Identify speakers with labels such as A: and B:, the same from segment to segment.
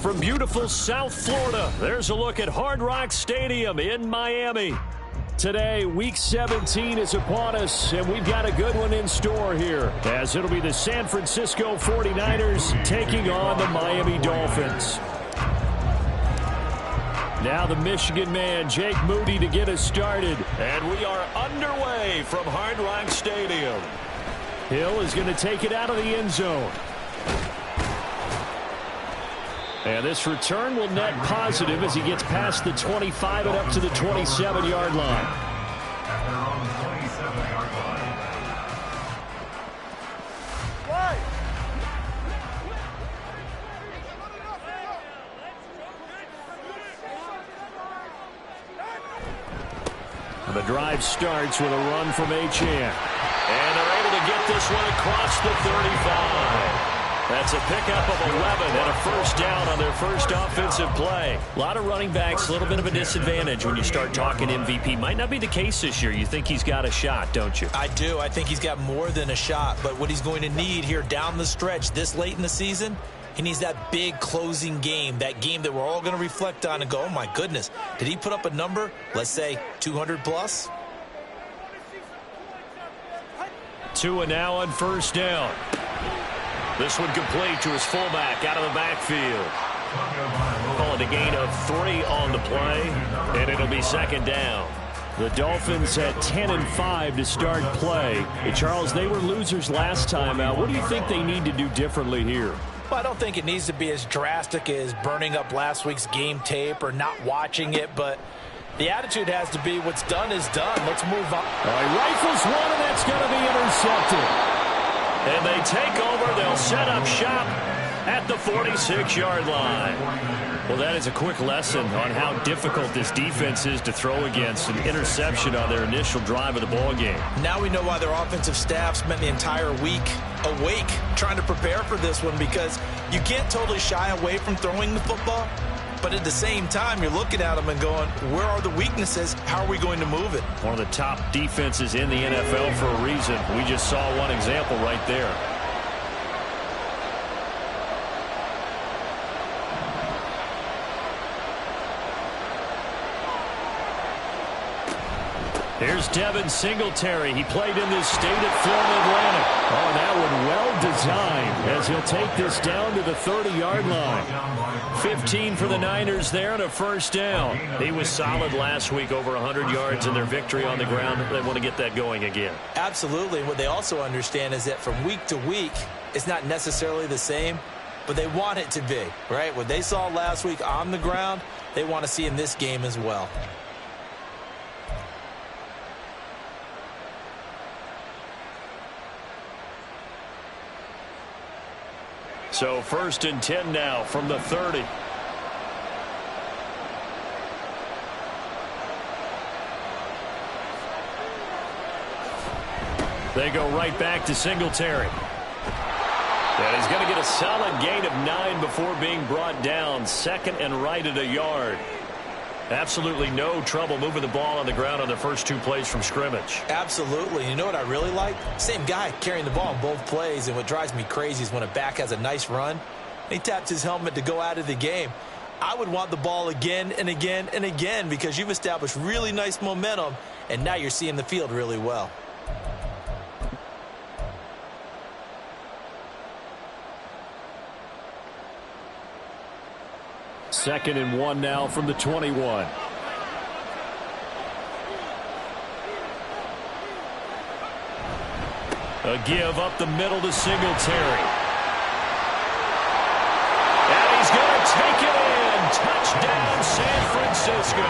A: from beautiful South Florida, there's a look at Hard Rock Stadium in Miami. Today, Week 17 is upon us, and we've got a good one in store here, as it'll be the San Francisco 49ers taking on the Miami Dolphins. Now the Michigan man, Jake Moody, to get us started. And we are underway from Hard Rock Stadium. Hill is going to take it out of the end zone. And this return will net positive as he gets past the 25 and up to the 27-yard line. The drive starts with a run from Achane. And they're able to get this one across the 35. That's a pickup of 11 and a first down on their first offensive play. A lot of running backs, a little bit of a disadvantage when you start talking MVP. Might not be the case this year. You think he's got a shot, don't you?
B: I do. I think he's got more than a shot. But what he's going to need here down the stretch this late in the season, he needs that big closing game, that game that we're all going to reflect on and go, oh, my goodness, did he put up a number, let's say 200 plus?
A: Tua now on first down. This one complete to his fullback out of the backfield. Call it a gain of 3 on the play, and it'll be second down. The Dolphins at 10-5 to start play. Hey, Charles, they were losers last time out. What do you think they need to do differently here?
B: Well, I don't think it needs to be as drastic as burning up last week's game tape or not watching it, but the attitude has to be what's done is done. Let's move on.
A: All right, rifles one, and that's going to be intercepted. And they take over. They'll set up shop at the 46-yard line. Well, that is a quick lesson on how difficult this defense is to throw against. An interception on their initial drive of the ball game.
B: Now we know why their offensive staff spent the entire week awake trying to prepare for this one, because you can't totally shy away from throwing the football. But at the same time, you're looking at them and going, where are the weaknesses? How are we going to move it?
A: One of the top defenses in the NFL for a reason. We just saw one example right there. Here's Devin Singletary. He played in this state at Florida Atlantic. Oh, that one well designed as he'll take this down to the 30-yard line. 15 for the Niners there and a first down. He was solid last week, over 100 yards in their victory on the ground. They want to get that going again.
B: Absolutely. What they also understand is that from week to week, it's not necessarily the same, but they want it to be, right? What they saw last week on the ground, they want to see in this game as well.
A: So 1st and 10 now from the 30. They go right back to Singletary. And he's going to get a solid gain of 9 before being brought down. Second and right at a yard. Absolutely no trouble moving the ball on the ground on the first 2 plays from scrimmage.
B: Absolutely. You know what I really like? Same guy carrying the ball in both plays, and what drives me crazy is when a back has a nice run, he taps his helmet to go out of the game. I would want the ball again and again and again, because you've established really nice momentum, and now you're seeing the field really well.
A: Second and 1 now from the 21. A give up the middle to Singletary. And he's going to take it in. Touchdown, San Francisco.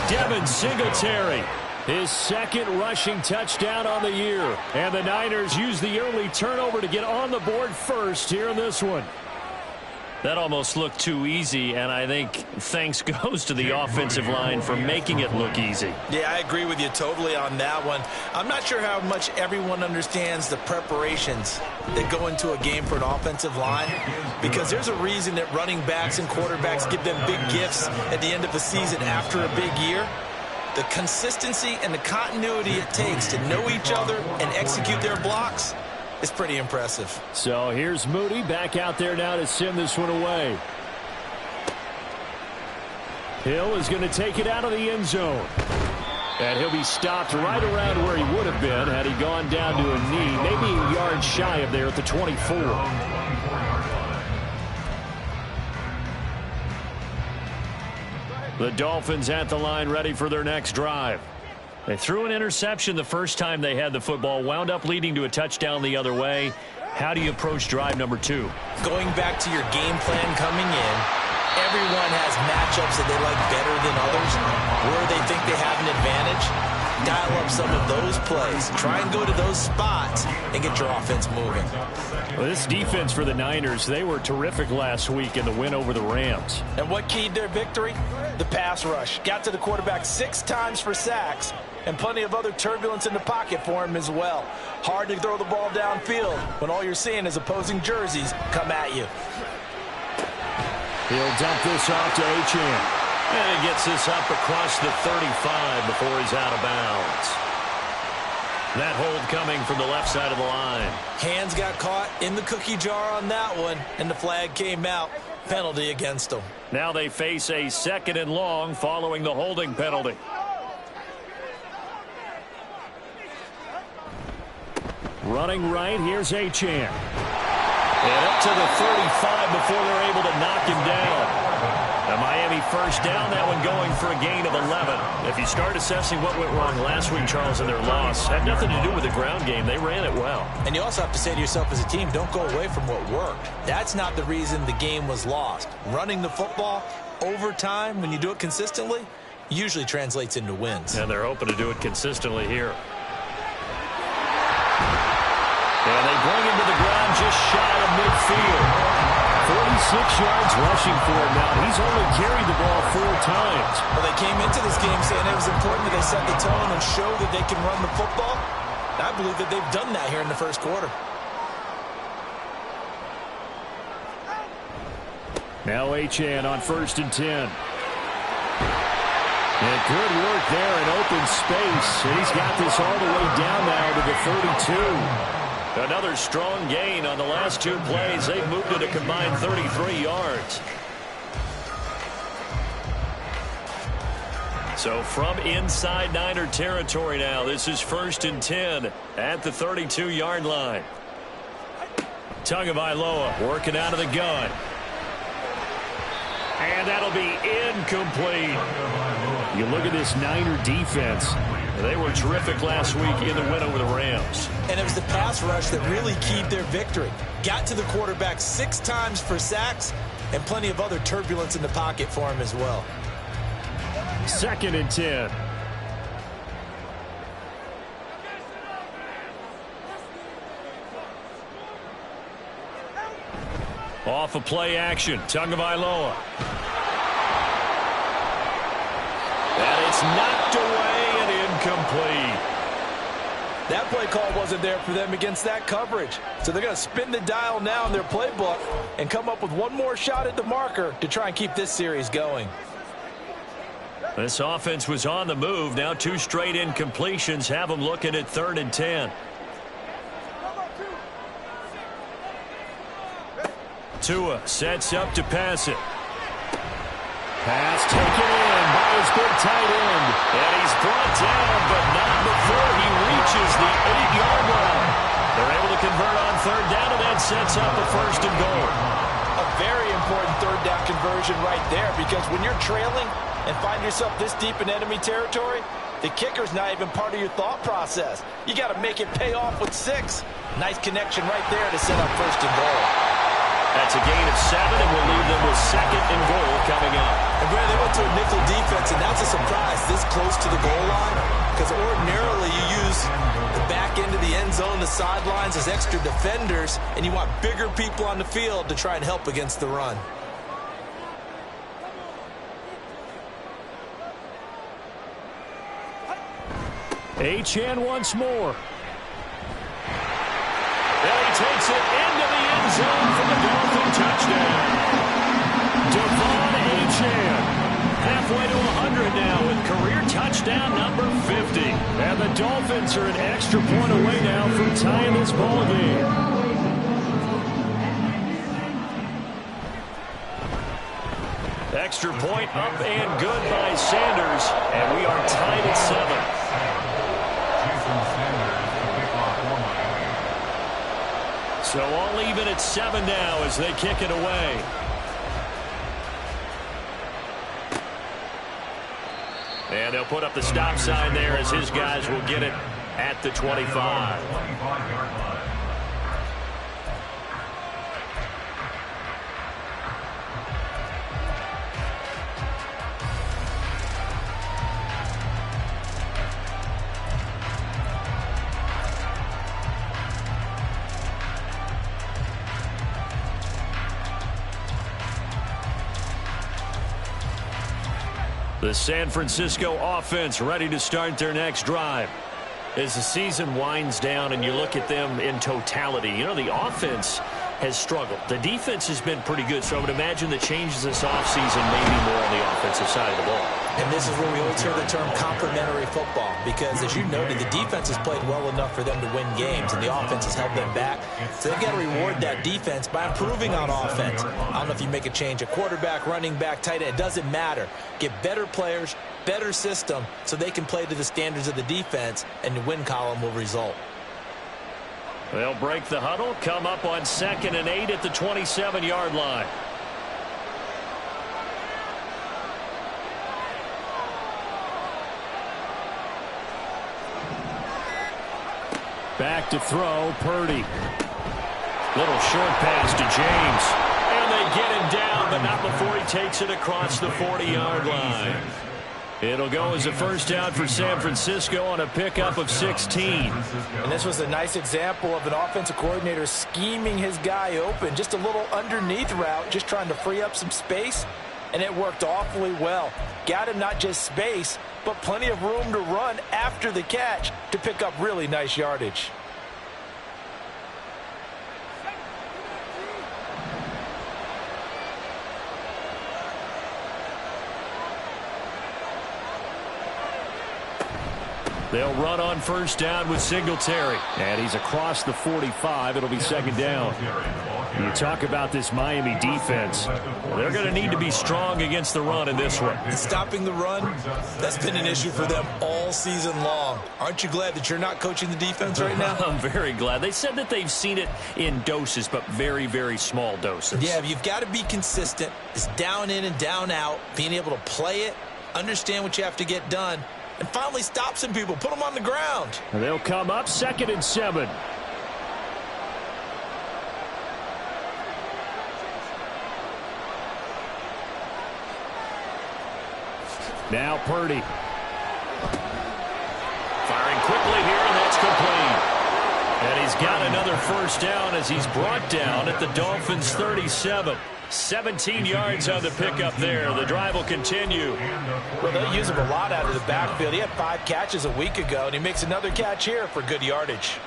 A: Devin Singletary, his second rushing touchdown on the year. And the Niners use the early turnover to get on the board first here in this one. That almost looked too easy, and I think thanks goes to the offensive line for making it look easy.
B: Yeah, I agree with you totally on that one. I'm not sure how much everyone understands the preparations that go into a game for an offensive line, because there's a reason that running backs and quarterbacks give them big gifts at the end of the season after a big year. The consistency and the continuity it takes to know each other and execute their blocks, is pretty impressive.
A: So here's Moody back out there now to send this one away. Hill is going to take it out of the end zone. And he'll be stopped right around where he would have been had he gone down to a knee, maybe a yard shy of there at the 24. The Dolphins at the line ready for their next drive. They threw an interception the first time they had the football, wound up leading to a touchdown the other way. How do you approach drive number 2?
B: Going back to your game plan coming in, everyone has matchups that they like better than others, where they think they have an advantage. Dial up some of those plays. Try and go to those spots and get your offense moving.
A: Well, this defense for the Niners, they were terrific last week in the win over the Rams.
B: And what keyed their victory? The pass rush. Got to the quarterback 6 times for sacks, and plenty of other turbulence in the pocket for him as well. Hard to throw the ball downfield when all you're seeing is opposing jerseys come at you.
A: He'll dump this off to Achane. And he gets this up across the 35 before he's out of bounds. That hold coming from the left side of the line.
B: Hands got caught in the cookie jar on that one, and the flag came out. Penalty against them.
A: Now they face a 2nd and long following the holding penalty. Running right, here's Achane. And up to the 35 before they're able to knock him down. A Miami first down, that one going for a gain of 11. If you start assessing what went wrong last week, Charles, in their loss, had nothing to do with the ground game. They ran it well.
B: And you also have to say to yourself as a team, don't go away from what worked. That's not the reason the game was lost. Running the football over time, when you do it consistently, usually translates into wins.
A: And they're hoping to do it consistently here. And they bring him to the ground just shy of midfield. 46 yards rushing for him now. He's only carried the ball 4 times.
B: Well, they came into this game saying it was important that they set the tone and show that they can run the football. I believe that they've done that here in the first quarter.
A: Now Achane on 1st and 10. And good work there in open space. And he's got this all the way down now to the 32. Another strong gain on the last 2 plays. They've moved it a combined 33 yards. So from inside Niner territory now, this is 1st and 10 at the 32-yard line. Tagovailoa working out of the gun. And that'll be incomplete. You look at this Niner defense. They were terrific last week in the win over the Rams.
B: And it was the pass rush that really keyed their victory. Got to the quarterback 6 times for sacks and plenty of other turbulence in the pocket for him as well.
A: 2nd and 10. Off of play action, Tagovailoa. And it's knocked away and incomplete. That play call wasn't there for them against that coverage. So they're going to spin the dial now in their playbook and come up with one more shot at the marker to try and keep this series going. This offense was on the move. Now 2 straight incompletions have them looking at 3rd and 10. Tua sets up to pass it. Pass taken in by his big tight end. And he's brought down, but not before he reaches the 8-yard line. They're able to convert on 3rd down, and that sets up a 1st and goal. A very important 3rd down conversion right there, because when you're trailing and find yourself this deep in enemy territory, the kicker's not even part of your thought process. You got to make it pay off with 6. Nice connection right there to set up 1st and goal. That's a gain of 7, and we'll leave them with 2nd and goal coming up. And Brad, they went to a nickel defense, and that's a surprise this close to the goal line, because ordinarily you use the back end of the end zone, the sidelines as extra defenders, and you want bigger people on the field to try and help against the run. Achane once more. And he takes it into the end zone for the Dolphin touchdown. Devon Achane halfway to 100 now with career touchdowns. touchdown number 50. And the Dolphins are an extra point away now from tying this ball game. Extra point up and good by Sanders. And we are tied at 7. So all even at 7 now as they kick it away. And they'll put up the stop sign there as his guys will get it at the 25. The San Francisco offense ready to start their next drive. As the season winds down and you look at them in totality, you know, the offense has struggled. The defense has been pretty good, so I would imagine the changes this offseason may be more on the offensive side of the ball.
B: And this is where we always hear the term complementary football, because as you noted, the defense has played well enough for them to win games, and the offense has held them back. So they've got to reward that defense by improving on offense. I don't know if you make a change at quarterback, running back, tight end. It doesn't matter. Get better players, better system, so they can play to the standards of the defense, and the win column will result.
A: They'll break the huddle, come up on 2nd and 8 at the 27-yard line. Back to throw, Purdy. Little short pass to James. And they get him down, but not before he takes it across the 40-yard line. It'll go as a first down for San Francisco on a pickup of 16.
B: And this was a nice example of an offensive coordinator scheming his guy open. Just a little underneath route, just trying to free up some space. And it worked awfully well. Got him not just space, but plenty of room to run after the catch to pick up really nice yardage.
A: They'll run on first down with Singletary. And he's across the 45. It'll be 2nd down. You talk about this Miami defense. They're going to need to be strong against the run in this one.
B: Stopping the run, that's been an issue for them all season long. Aren't you glad that you're not coaching the defense right now?
A: I'm very glad. They said that they've seen it in doses, but very, very small doses.
B: Yeah, you've got to be consistent. It's down in and down out, being able to play it, understand what you have to get done, and finally stop some people, put them on the ground.
A: And they'll come up 2nd and 7. Now Purdy. Firing quickly here, and that's complete. And he's got another first down as he's brought down at the Dolphins' 37. 17 yards on the pickup there. The drive will continue.
B: Well, they'll use him a lot out of the backfield. He had 5 catches a week ago, and he makes another catch here for good yardage.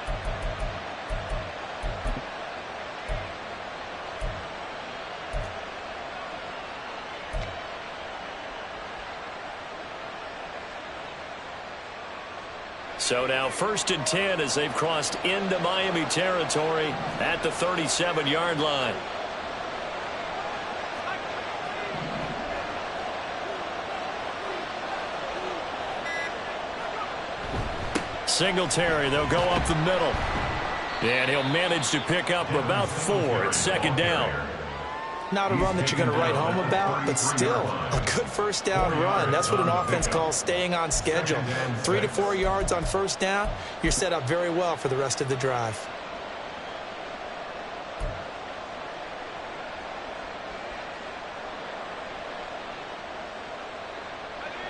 A: So now 1st and 10 as they've crossed into Miami territory at the 37-yard line. Singletary, they'll go up the middle. And he'll manage to pick up about 4 at 2nd down.
B: Not a run that you're going to write home about, but still a good first down run. That's what an offense calls staying on schedule. 3 to 4 yards on first down, you're set up very well for the rest of the drive.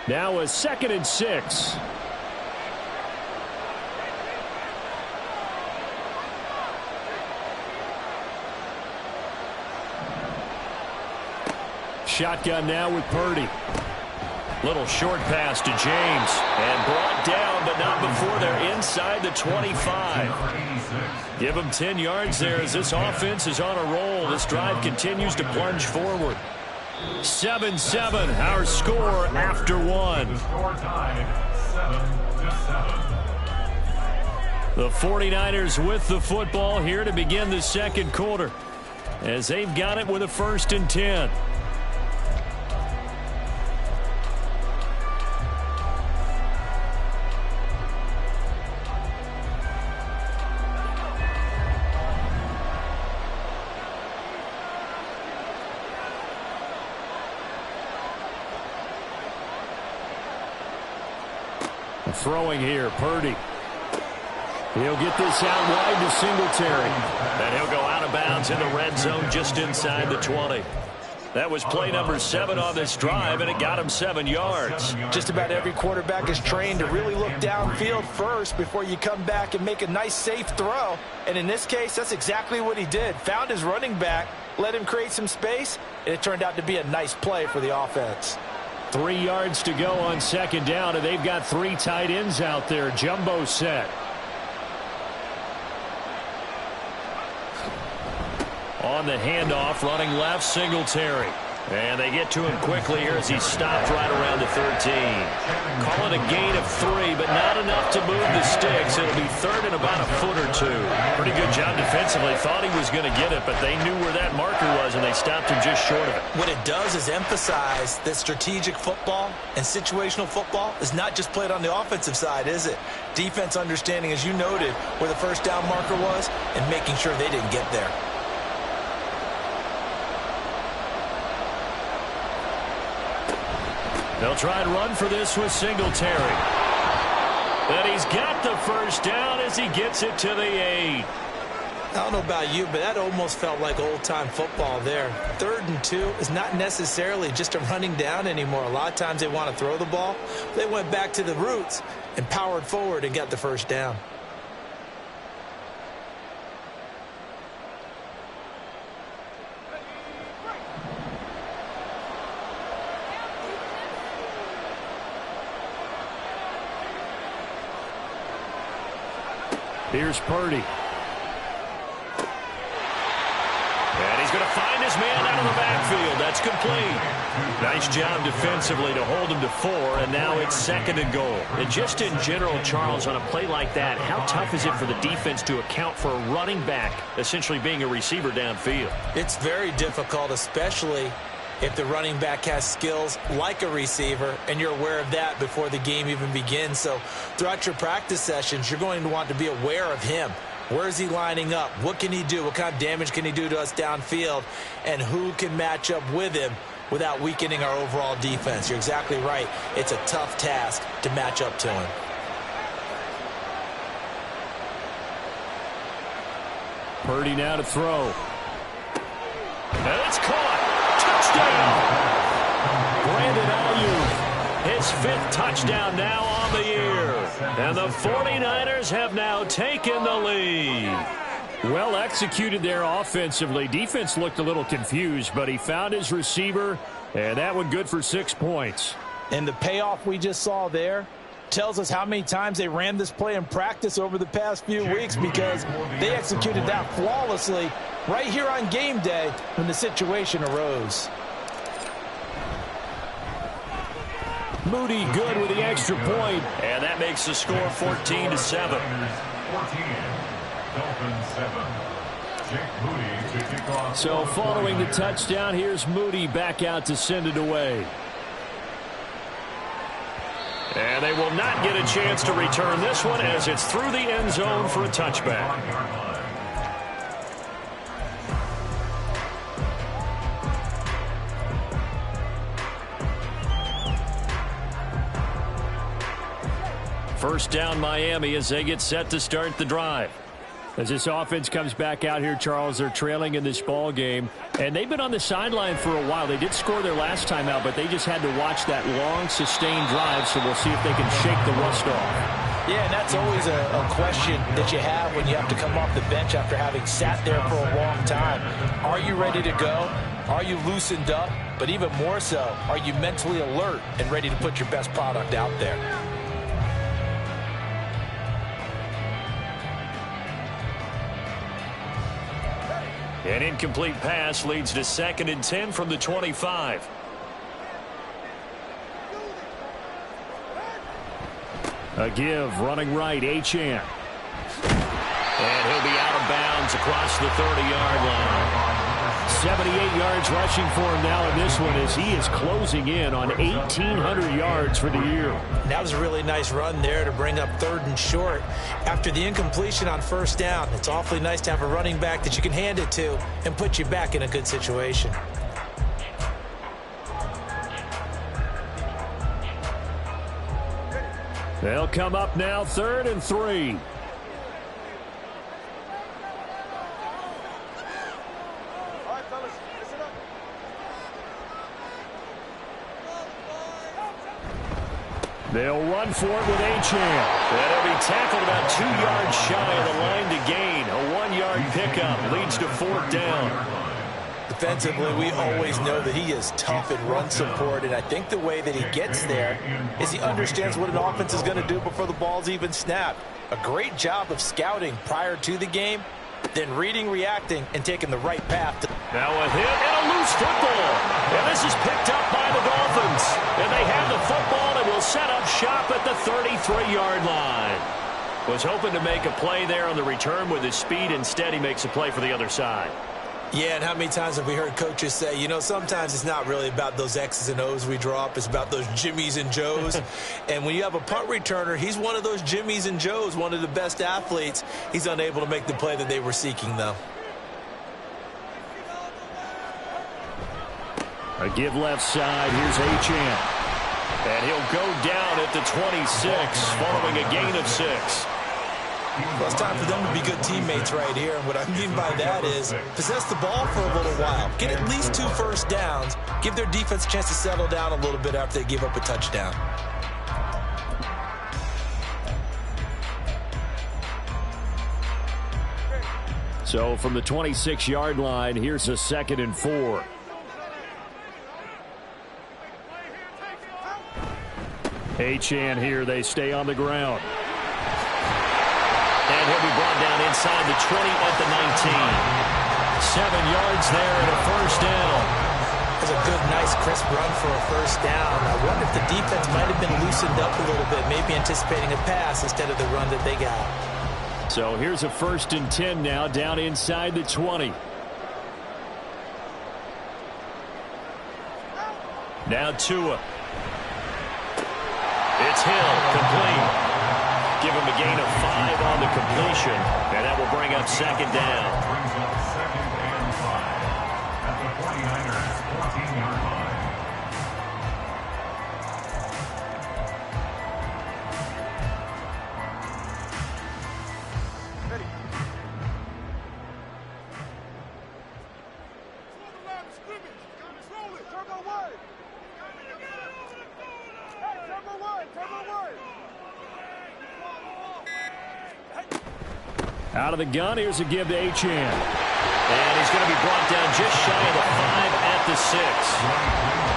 A: Now a 2nd and 6. Shotgun now with Purdy. Little short pass to James. And brought down, but not before they're inside the 25. Give them 10 yards there as this offense is on a roll. This drive continues to plunge forward. 7-7, our score after 1. The 49ers with the football here to begin the second quarter, as they've got it with a 1st and 10. Throwing here, Purdy. He'll get this out wide to Singletary. And he'll go out of bounds in the red zone just inside the 20. That was play number 7 on this drive, and it got him 7 yards.
B: Just about every quarterback is trained to really look downfield first before you come back and make a nice, safe throw. And in this case, that's exactly what he did. Found his running back, let him create some space, and it turned out to be a nice play for the offense.
A: 3 yards to go on 2nd down, and they've got 3 tight ends out there. Jumbo set. On the handoff, running left, Singletary. And they get to him quickly here as he's stopped right around the 13. Call it a gain of 3, but not enough to move the sticks. It'll be 3rd and about a foot or 2. Pretty good job defensively. Thought he was going to get it, but they knew where that marker was, and they stopped him just short of it.
B: What it does is emphasize that strategic football and situational football is not just played on the offensive side, is it? Defense understanding, as you noted, where the 1st down marker was and making sure they didn't get there.
A: They'll try and run for this with Singletary. And he's got the 1st down as he gets it to the 8.
B: I don't know about you, but that almost felt like old-time football there. 3rd and 2 is not necessarily just a running down anymore. A lot of times they want to throw the ball. They went back to the roots and powered forward and got the 1st down.
A: Here's Purdy. And he's going to find his man out of the backfield. That's complete. Nice job defensively to hold him to 4, and now it's 2nd and goal. And just in general, Charles, on a play like that, how tough is it for the defense to account for a running back essentially being a receiver downfield?
B: It's very difficult, especially if the running back has skills like a receiver, and you're aware of that before the game even begins. So throughout your practice sessions, you're going to want to be aware of him. Where is he lining up? What can he do? What kind of damage can he do to us downfield? And who can match up with him without weakening our overall defense? You're exactly right. It's a tough task to match up to him.
A: Purdy now to throw. And it's caught. Touchdown! Brandon Ayuk, his 5th touchdown now on the year. And the 49ers have now taken the lead. Well executed there offensively. Defense looked a little confused, but he found his receiver, and that one good for 6 points.
B: And the payoff we just saw there tells us how many times they ran this play in practice over the past few weeks, because they executed that flawlessly right here on game day when the situation arose.
A: Moody good with the extra point, and that makes the score 14-7. So following the touchdown, here's Moody back out to send it away. And they will not get a chance to return this one as it's through the end zone for a touchback. First down Miami as they get set to start the drive. As this offense comes back out here, Charles, they're trailing in this ball game. And they've been on the sideline for a while. They did score their last time out, but they just had to watch that long, sustained drive, so we'll see if they can shake the rust off.
B: Yeah, and that's always a question that you have when you have to come off the bench after having sat there for a long time. Are you ready to go? Are you loosened up? But even more so, are you mentally alert and ready to put your best product out there?
A: An incomplete pass leads to 2nd and 10 from the 25. A give, running right, Achane. And he'll be out of bounds across the 30-yard line. 78 yards rushing for him now in this one as he is closing in on 1,800 yards for the year.
B: That was a really nice run there to bring up 3rd and short. After the incompletion on 1st down, it's awfully nice to have a running back that you can hand it to and put you back in a good situation.
A: They'll come up now 3rd and 3. They'll run for it with Achane. And he'll be tackled about 2 yards shy of the line to gain. A 1-yard pickup leads to 4th down.
B: Defensively, we always know that he is tough in run support, and I think the way that he gets there is he understands what an offense is going to do before the ball's even snapped. A great job of scouting prior to the game, then reading, reacting, and taking the right path.
A: Now a hit and a loose football. And this is picked up by the Dolphins. And they have the football and will set up shop at the 33-yard line. Was hoping to make a play there on the return with his speed. Instead, he makes a play for the other side.
B: Yeah, and how many times have we heard coaches say, you know, sometimes it's not really about those X's and O's we draw up. It's about those Jimmies and Joes. And when you have a punt returner, he's one of those Jimmies and Joes, one of the best athletes. He's unable to make the play that they were seeking, though.
A: A give left side. Here's Achane. And he'll go down at the 26, following a gain of 6.
B: Well, it's time for them to be good teammates right here. And what I mean by that is possess the ball for a little while. Get at least 2 first downs. Give their defense a chance to settle down a little bit after they give up a touchdown.
A: So from the 26-yard line, here's a 2nd and 4. Achane here. They stay on the ground. And he'll be brought down inside the 20 at the 19. 7 yards there and a 1st down.
B: That's a good, nice, crisp run for a 1st down. I wonder if the defense might have been loosened up a little bit, maybe anticipating a pass instead of the run that they got.
A: So here's a 1st and 10 now, down inside the 20. Now Tua. It's Hill, complete. Give him a gain of 5 on the completion, and that will bring up 2nd down.
C: Brings up 2nd and 5 at the 49ers 14-yard line.
D: Ready. Roll it. Turbo 1. Hey, Turbo 1. Turbo 1.
A: Out of the gun, here's a give to Achane. And he's going to be brought down just shy of the 5 at the 6.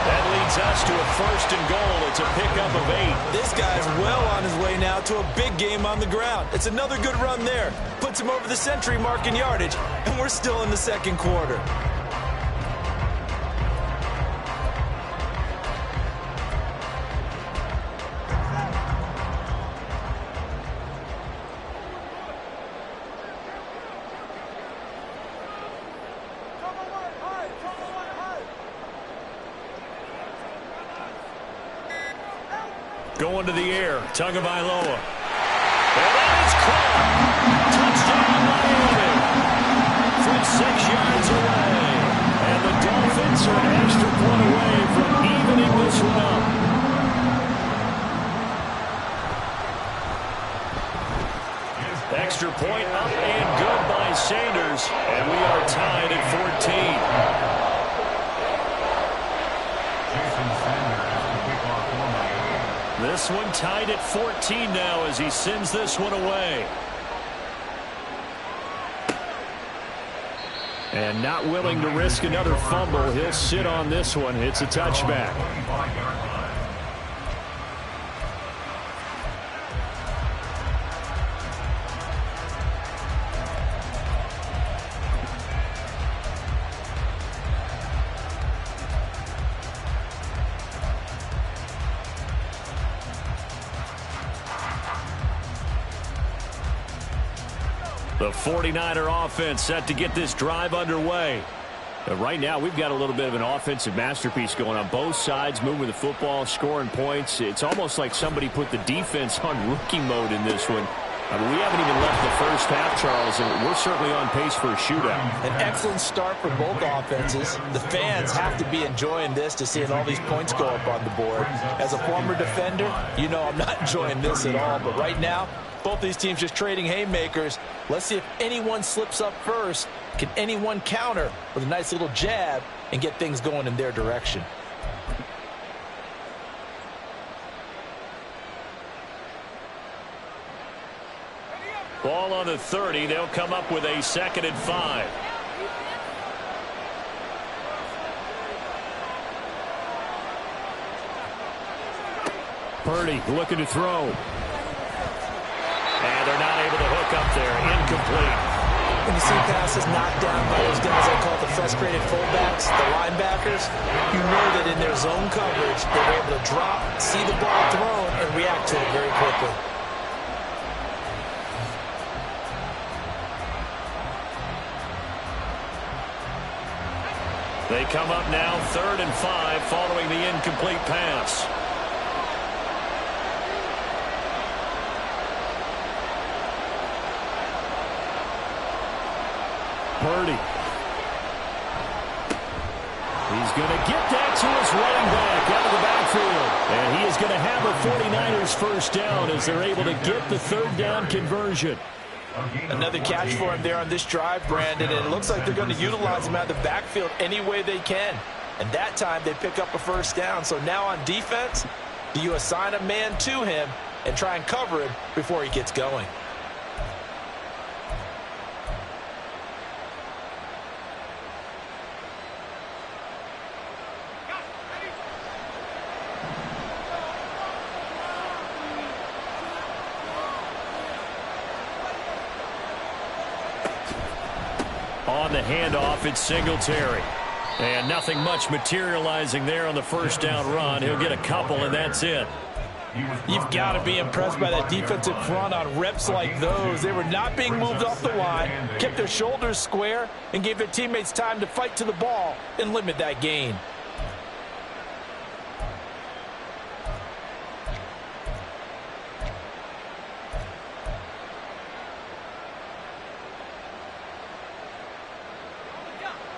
A: That leads us to a 1st and goal. It's a pickup of 8.
B: This guy's well on his way now to a big game on the ground. It's another good run there. Puts him over the century mark in yardage, and we're still in the 2nd quarter.
A: Going to the air, Tagovailoa. And that is caught. Touchdown, Miami. From 6 yards away. And the Dolphins are an extra point away from evening this one up. Extra point up and good by Sanders. And we are tied at 14. This one tied at 14 now as he sends this one away. And not willing to risk another fumble, he'll sit on this one. It's a touchback. The 49er offense set to get this drive underway. But right now, we've got a little bit of an offensive masterpiece going on both sides, moving the football, scoring points. It's almost like somebody put the defense on rookie mode in this one. I mean, we haven't even left the first half, Charles, and we're certainly on pace for a shootout.
B: An excellent start for both offenses. The fans have to be enjoying this to seeing all these points go up on the board. As a former defender, you know I'm not enjoying this at all. But right now, both these teams just trading haymakers. Let's see if anyone slips up first. Can anyone counter with a nice little jab and get things going in their direction?
A: Ball on the 30. They'll come up with a 2nd and 5. Purdy looking to throw. And they're not able to hook up there. Incomplete.
B: When you see passes knocked down by those guys I call the frustrated fullbacks, the linebackers, you know that in their zone coverage, they're able to drop, see the ball thrown, and react to it very quickly.
A: They come up now 3rd and 5 following the incomplete pass. Purdy. He's going to get that to his running back out of the backfield. And he is going to have a 49ers first down as they're able to get the 3rd down conversion.
B: Another catch for him there on this drive, Brandon, and it looks like they're going to utilize him out of the backfield any way they can. And that time they pick up a first down. So now on defense, do you assign a man to him and try and cover him before he gets going?
A: On the handoff, it's Singletary. And nothing much materializing there on the first down run. He'll get a couple, and that's it.
B: You've got to be impressed by that defensive front on reps like those. They were not being moved off the line, kept their shoulders square, and gave their teammates time to fight to the ball and limit that gain.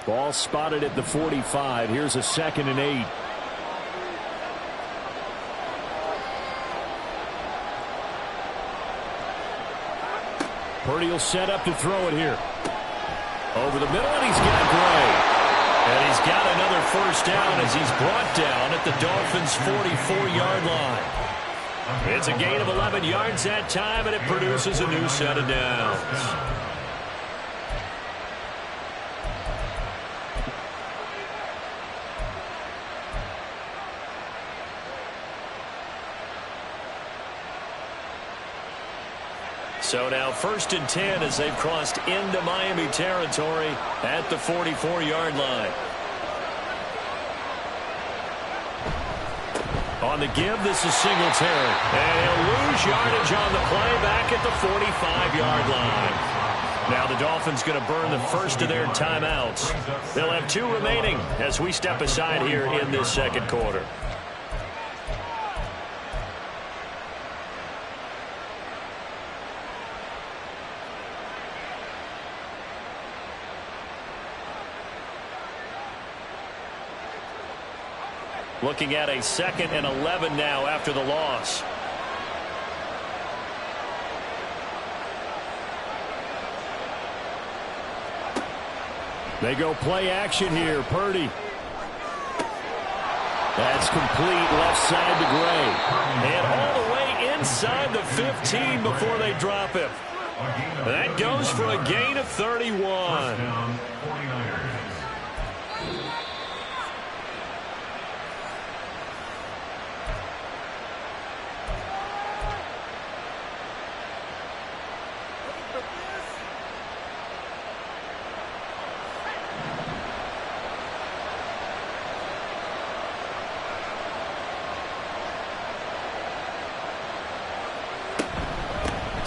A: Ball spotted at the 45. Here's a 2nd and 8. Purdy will set up to throw it here. Over the middle, and he's got Gray. And he's got another first down as he's brought down at the Dolphins' 44-yard line. It's a gain of 11 yards that time, and it produces a new set of downs. So now 1st and 10 as they've crossed into Miami territory at the 44-yard line. On the give, this is Singletary. And he'll lose yardage on the play back at the 45-yard line. Now the Dolphins going to burn the first of their timeouts. They'll have 2 remaining as we step aside here in this 2nd quarter. Looking at a 2nd and 11 now after the loss. They go play action here. Purdy. That's complete left side to Gray. And all the way inside the 15 before they drop him. That goes for a gain of 31.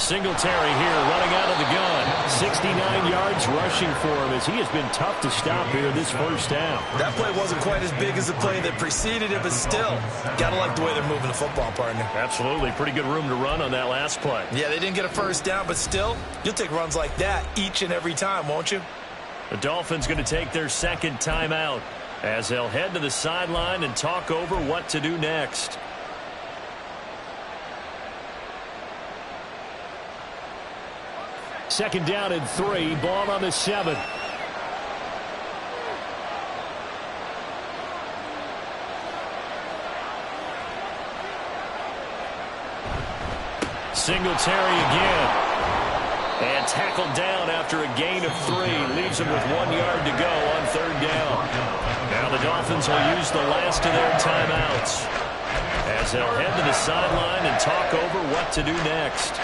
A: Singletary here running out of the gun. 69 yards rushing for him as he has been tough to stop here this first down.
B: That play wasn't quite as big as the play that preceded it, but still, got to like the way they're moving the football, partner.
A: Absolutely. Pretty good room to run on that last play.
B: Yeah, they didn't get a first down, but still, you'll take runs like that each and every time, won't you?
A: The Dolphins going to take their second timeout as they'll head to the sideline and talk over what to do next. Second down and 3, ball on the 7. Singletary again. And tackled down after a gain of 3. Leaves him with 1 yard to go on third down. Now the Dolphins will use the last of their timeouts as they'll head to the sideline and talk over what to do next.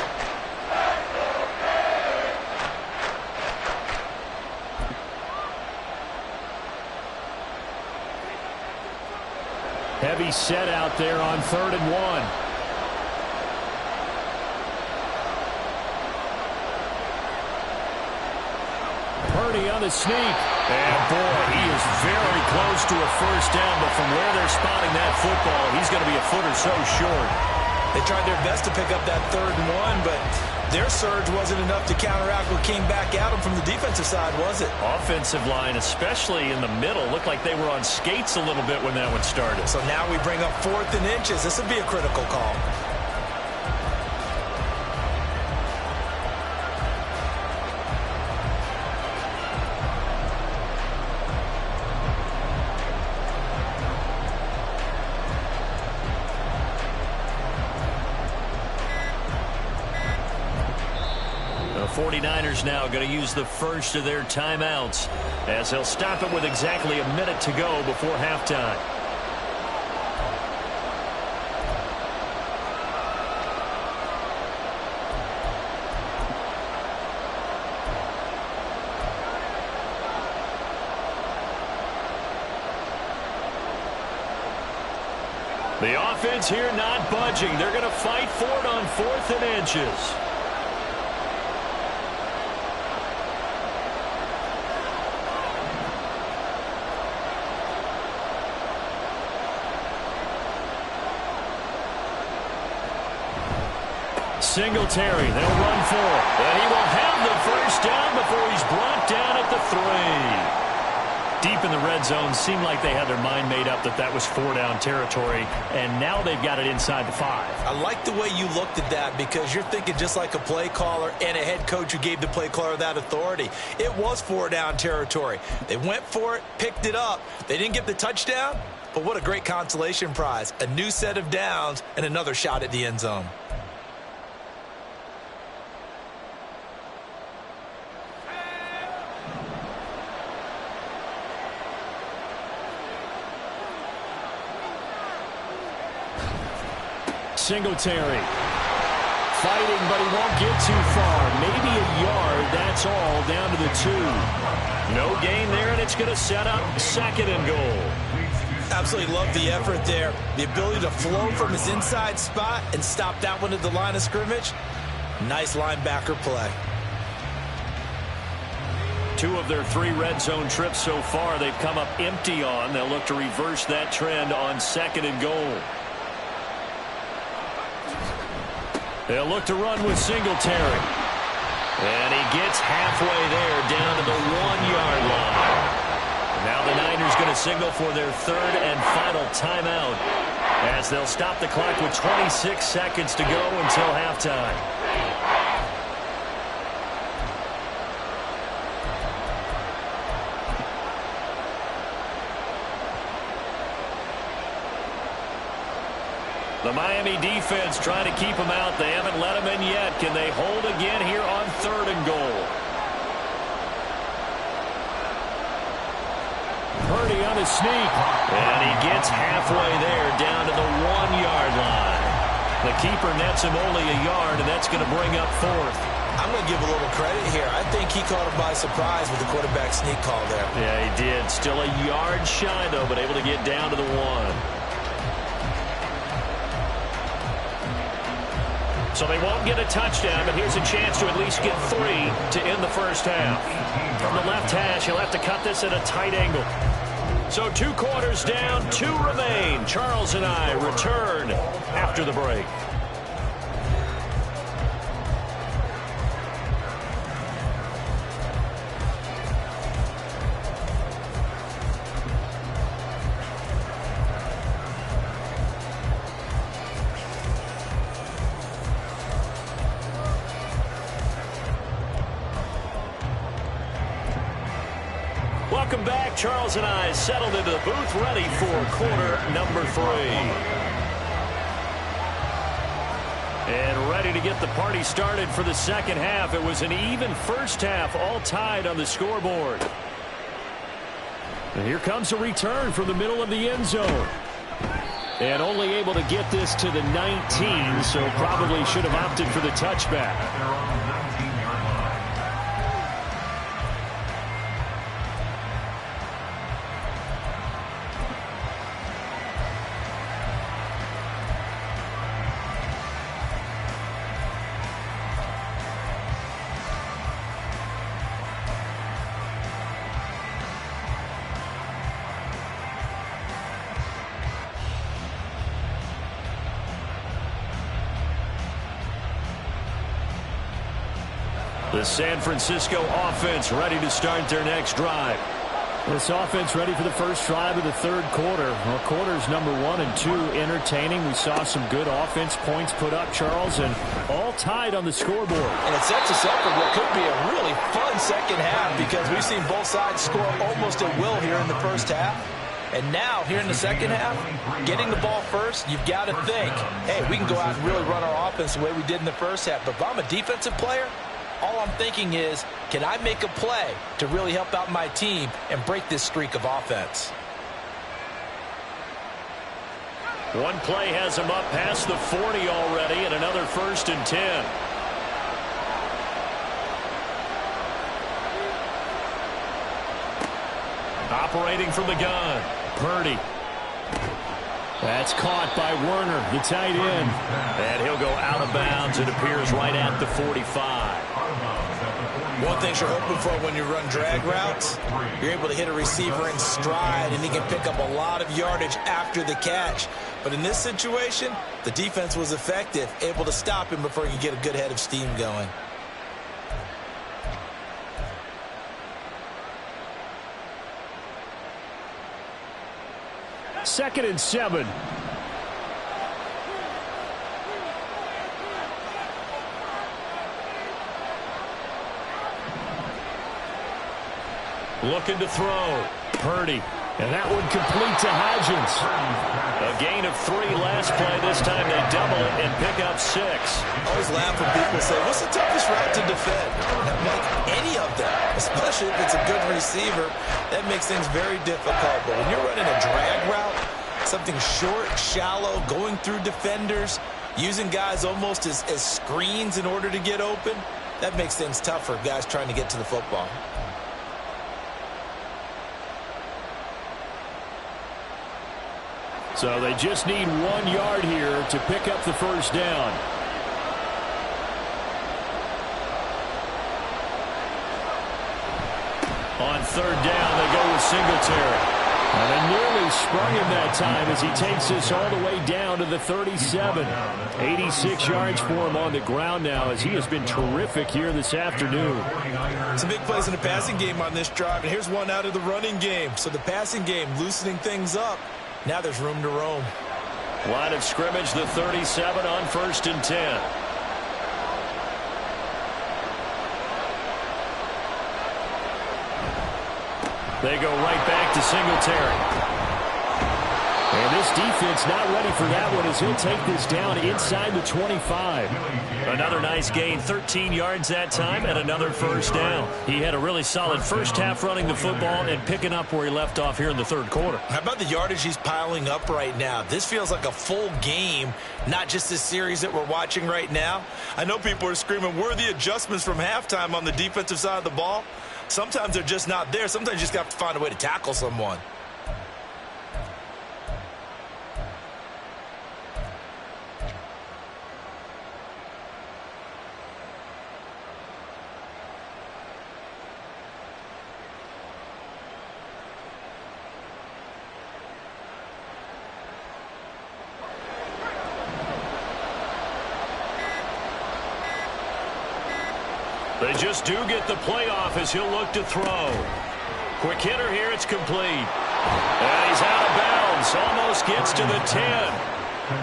A: Heavy set out there on 3rd and 1. Purdy on the sneak. And boy, he is very close to a first down, but from where they're spotting that football, he's going to be a foot or so short.
B: They tried their best to pick up that 3rd and 1, but their surge wasn't enough to counteract what came back at them from the defensive side, was it?
A: Offensive line, especially in the middle, looked like they were on skates a little bit when that one started.
B: So now we bring up 4th and inches. This would be a critical call.
A: The 49ers now going to use the first of their timeouts as they'll stop it with exactly a minute to go before halftime. The offense here not budging. They're going to fight for it on 4th and inches. Singletary, they'll run for it. And he will have the first down before he's brought down at the 3. Deep in the red zone, seemed like they had their mind made up that that was 4-down territory, and now they've got it inside the 5.
B: I like the way you looked at that because you're thinking just like a play caller and a head coach who gave the play caller that authority. It was 4-down territory. They went for it, picked it up. They didn't get the touchdown, but what a great consolation prize. A new set of downs and another shot at the end zone.
A: Singletary fighting, but he won't get too far. Maybe a yard, that's all, down to the 2. No gain there, and it's going to set up 2nd and goal.
B: Absolutely love the effort there. The ability to flow from his inside spot and stop that one at the line of scrimmage. Nice linebacker play.
A: 2 of their 3 red zone trips so far they've come up empty on. They'll look to reverse that trend on 2nd and goal. They'll look to run with Singletary. And he gets halfway there down to the 1-yard line. Now the Niners going to signal for their 3rd and final timeout as they'll stop the clock with 26 seconds to go until halftime. The Miami defense trying to keep them out. They haven't let them in yet. Can they hold again here on 3rd and goal? Purdy on his sneak. And he gets halfway there down to the 1-yard line. The keeper nets him only a yard, and that's going to bring up 4th.
B: I'm going to give a little credit here. I think he caught him by surprise with the quarterback sneak call there.
A: Yeah, he did. Still a yard shy, though, but able to get down to the 1. So they won't get a touchdown, but here's a chance to at least get 3 to end the first half. From the left hash, he'll have to cut this at a tight angle. So 2 quarters down, 2 remain. Charles and I return after the break. Welcome back. Charles and I settled into the booth, ready for quarter number 3. And ready to get the party started for the second half. It was an even first half, all tied on the scoreboard. And here comes a return from the middle of the end zone. And only able to get this to the 19, so probably should have opted for the touchback. The San Francisco offense ready to start their next drive. This offense ready for the first drive of the third quarter. Well, quarters number 1 and 2 entertaining. We saw some good offense points put up, Charles, and all tied on the scoreboard.
B: And it sets us up for what could be a really fun second half because we've seen both sides score almost at will here in the first half. And now, here in the second half, getting the ball first, you've got to think, hey, we can go out and really run our offense the way we did in the first half. But if I'm a defensive player, all I'm thinking is, can I make a play to really help out my team and break this streak of offense?
A: One play has him up past the 40 already, and another 1st and 10. Operating from the gun, Purdy. That's caught by Werner, the tight end. And he'll go out of bounds. It appears right at the 45.
B: One thing you're hoping for when you run drag routes, you're able to hit a receiver in stride, and he can pick up a lot of yardage after the catch. But in this situation, the defense was effective, able to stop him before he could get a good head of steam going.
A: Second and 7. Looking to throw. Purdy. And that one complete to Hodgins. A gain of 3 last play. This time they double it and pick up 6.
B: I always laugh when people say, what's the toughest route to defend? Not like any of them, especially if it's a good receiver. That makes things very difficult. But when you're running a drag route, something short, shallow, going through defenders, using guys almost as screens in order to get open, that makes things tough for guys trying to get to the football.
A: So they just need 1 yard here to pick up the first down. On 3rd down, they go with Singletary. And they nearly sprung him that time as he takes this all the way down to the 37. 86 yards for him on the ground now as he has been terrific here this afternoon.
B: Some big plays in the passing game on this drive, and here's one out of the running game. So the passing game loosening things up. Now there's room to roam.
A: Line of scrimmage, the 37 on 1st and 10. They go right back to Singletary. And this defense not ready for that one as he'll take this down inside the 25. Another nice gain, 13 yards that time, and another first down. He had a really solid first half running the football and picking up where he left off here in the third quarter.
B: How about the yardage he's piling up right now? This feels like a full game, not just this series that we're watching right now. I know people are screaming, where are the adjustments from halftime on the defensive side of the ball? Sometimes they're just not there. Sometimes you just have to find a way to tackle someone.
A: They just do get the playoff as he'll look to throw. Quick hitter here, it's complete. And he's out of bounds, almost gets to the 10.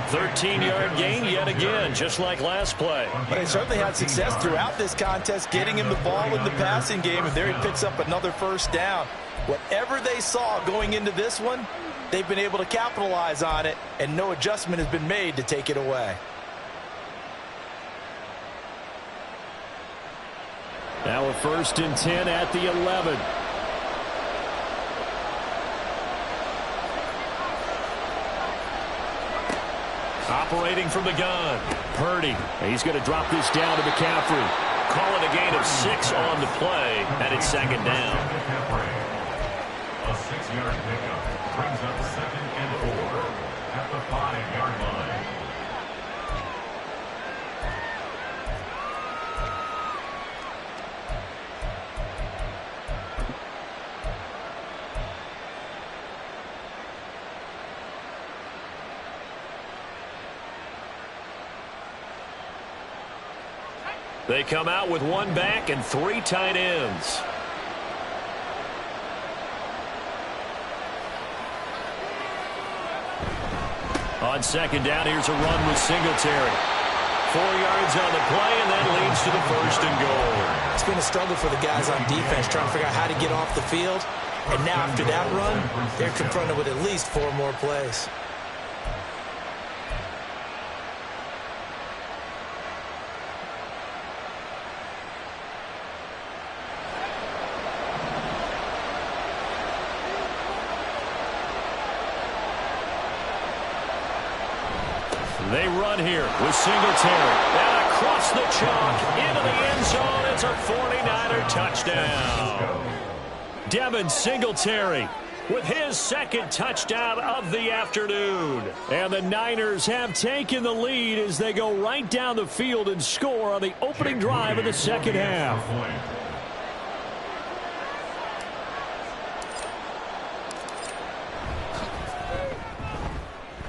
A: 13-yard gain yet again, just like last play.
B: But they certainly had success throughout this contest, getting him the ball in the passing game, and there he picks up another first down. Whatever they saw going into this one, they've been able to capitalize on it, and no adjustment has been made to take it away.
A: Now a 1st and 10 at the 11. Operating from the gun, Purdy. He's going to drop this down to McCaffrey. Call it a gain of 6 on the play, and it's 2nd down.
C: A 6-yard pickup brings up 2nd and 4 at the 5-yard line.
A: They come out with 1 back and 3 tight ends. On 2nd down, here's a run with Singletary. 4 yards on the play, and that leads to the 1st and goal.
B: It's been a struggle for the guys on defense trying to figure out how to get off the field. And now after that run, they're confronted with at least 4 more plays.
A: They run here with Singletary. And across the chalk into the end zone. It's a 49er touchdown. Devin Singletary with his 2nd touchdown of the afternoon. And the Niners have taken the lead as they go right down the field and score on the opening drive of the 2nd half.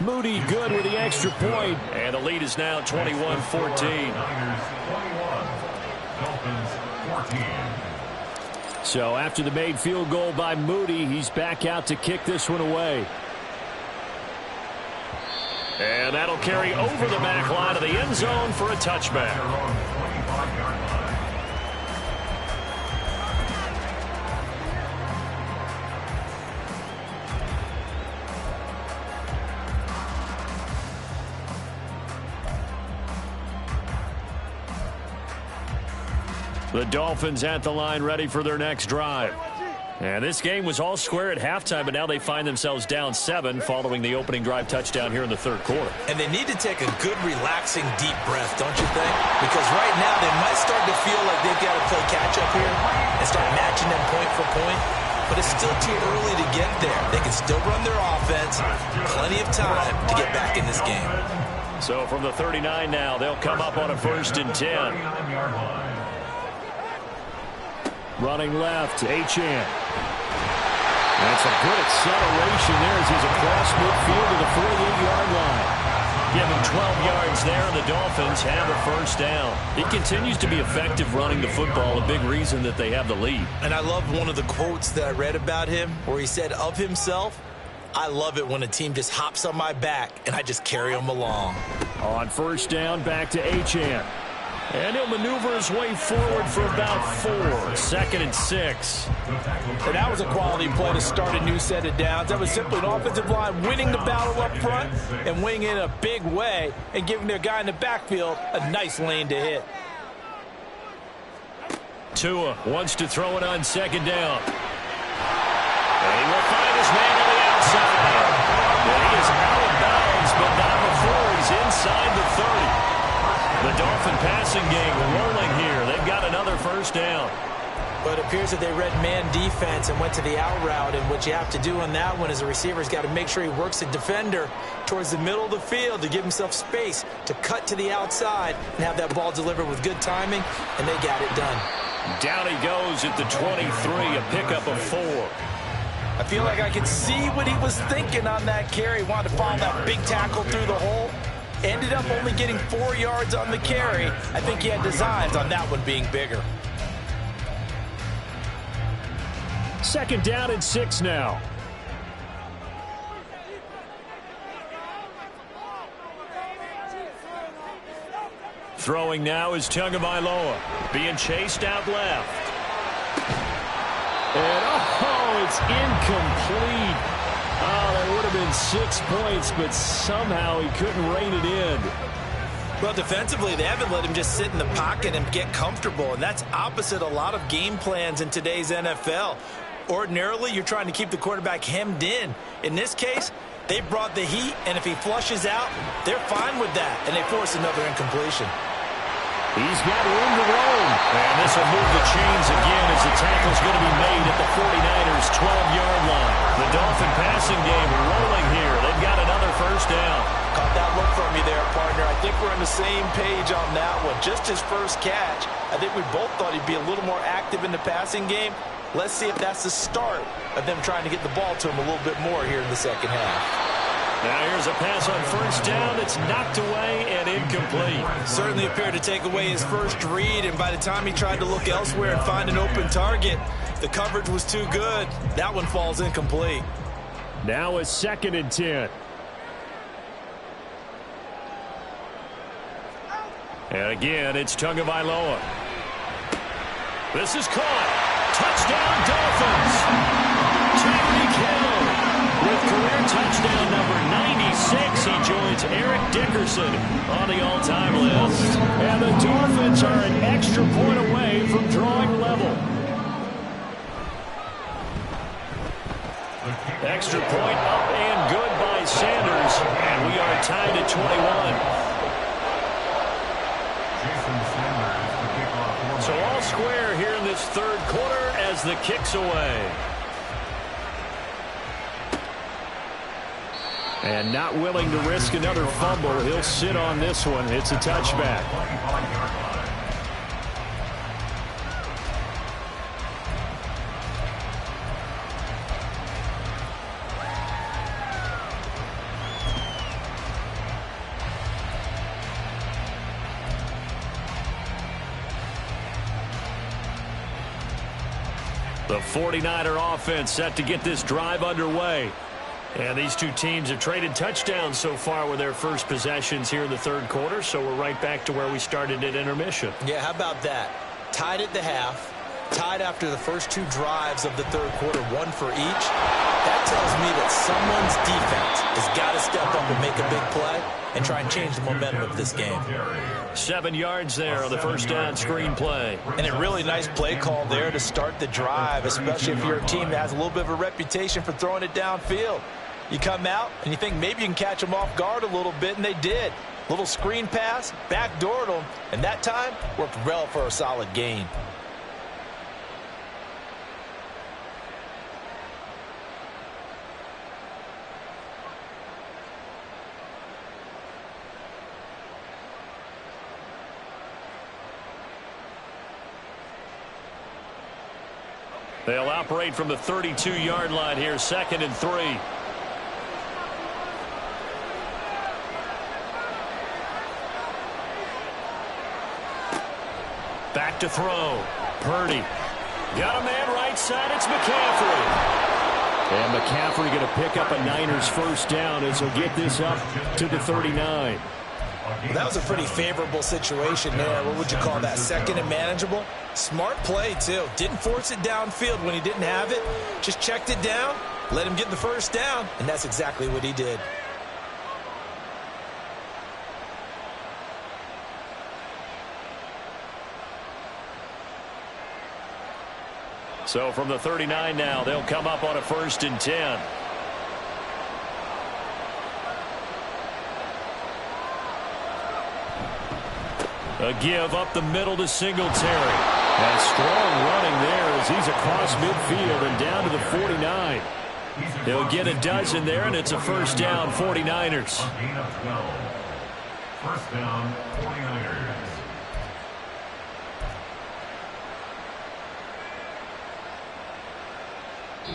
A: Moody good with the extra point. And the lead is now 21-14.
C: Niners 21, Dolphins 14.
A: So after the made field goal by Moody, he's back out to kick this one away. And that'll carry over the back line of the end zone for a touchback. The Dolphins at the line ready for their next drive. And this game was all square at halftime, but now they find themselves down 7 following the opening drive touchdown here in the 3rd quarter.
B: And they need to take a good, relaxing, deep breath, don't you think? Because right now they might start to feel like they've got to play catch-up here and start matching them point for point. But it's still too early to get there. They can still run their offense. Plenty of time to get back in this game.
A: So from the 39 now, they'll come up on a 1st and 10. Running left, Achane. That's a good acceleration there as he's across midfield to the 48-yard line. Give him 12 yards there, and the Dolphins have a 1st down. He continues to be effective running the football, a big reason that they have the lead.
B: And I love one of the quotes that I read about him where he said of himself, "I love it when a team just hops on my back and I just carry them along."
A: On 1st down, back to Achane. And he'll maneuver his way forward for about 4. 2nd and 6.
B: And that was a quality play to start a new set of downs. That was simply an offensive line winning the battle up front and winning in a big way and giving their guy in the backfield a nice lane to hit.
A: Tua wants to throw it on 2nd down. And he will find his man on the outside. And he is out of bounds, but not before he's inside the 30. The Dolphin passing game rolling here. They've got another 1st down.
B: But it appears that they read man defense and went to the out route. And what you have to do on that one is a receiver's got to make sure he works the defender towards the middle of the field to give himself space to cut to the outside and have that ball delivered with good timing. And they got it done.
A: Down he goes at the 23, a pickup of 4.
B: I feel like I could see what he was thinking on that carry. He wanted to follow that big tackle through the hole. Ended up only getting 4 yards on the carry. I think he had designs on that one being bigger.
A: 2nd down and 6 now. Throwing now is Tagovailoa, being chased out left. And, oh, it's incomplete. Oh, that would have been 6 points, but somehow he couldn't rein it in.
B: Well, defensively, they haven't let him just sit in the pocket and get comfortable, and that's opposite a lot of game plans in today's NFL. Ordinarily, you're trying to keep the quarterback hemmed in. In this case, they brought the heat, and if he flushes out, they're fine with that, and they force another incompletion.
A: He's got room to roam. And this will move the chains again as the tackle's going to be made at the 49ers' 12-yard line. The Dolphin passing game rolling here. They've got another 1st down.
B: Caught that look from you there, partner. I think we're on the same page on that one. Just his first catch. I think we both thought he'd be a little more active in the passing game. Let's see if that's the start of them trying to get the ball to him a little bit more here in the 2nd half.
A: Now here's a pass on 1st down. It's knocked away and incomplete.
B: Certainly appeared to take away his first read, and by the time he tried to look elsewhere and find an open target, the coverage was too good. That one falls incomplete.
A: Now a 2nd and 10. And again, it's Tagovailoa. This is caught. Touchdown, Dolphins. Tyreek Hill with career touchdown number 96. He joins Eric Dickerson on the all-time list. And the Dolphins are an extra point away from drawing level. Extra point up and good by Sanders. And we are tied at 21. So all square here in this 3rd quarter as the kick's away. And not willing to risk another fumble. He'll sit on this one. It's a touchback. The 49er offense set to get this drive underway. And these two teams have traded touchdowns so far with their first possessions here in the 3rd quarter, so we're right back to where we started at intermission.
B: Yeah, how about that? Tied at the half, tied after the first 2 drives of the 3rd quarter, 1 for each. That tells me that someone's defense has got to step up and make a big play and try and change the momentum of this game.
A: 7 yards there on the 1st down screen play.
B: And a really nice play call there to start the drive, especially if you're a team that has a little bit of a reputation for throwing it downfield. You come out and you think maybe you can catch them off guard a little bit, and they did. Little screen pass, backdoored them, and that time worked well for a solid gain.
A: They'll operate from the 32-yard line here, 2nd and 3. Back to throw. Purdy. Got a man right side. It's McCaffrey. And McCaffrey going to pick up a Niners 1st down as he'll get this up to the 39.
B: Well, that was a pretty favorable situation there. What would you call that? 2nd and manageable? Smart play, too. Didn't force it downfield when he didn't have it. Just checked it down, let him get the 1st down, and that's exactly what he did.
A: So from the 39 now, they'll come up on a 1st and 10. A give up the middle to Singletary. And strong running there as he's across midfield and down to the 49. He'll get a dozen there, and it's a 1st down, 49ers.
C: Gain of 12. 1st down, 49ers.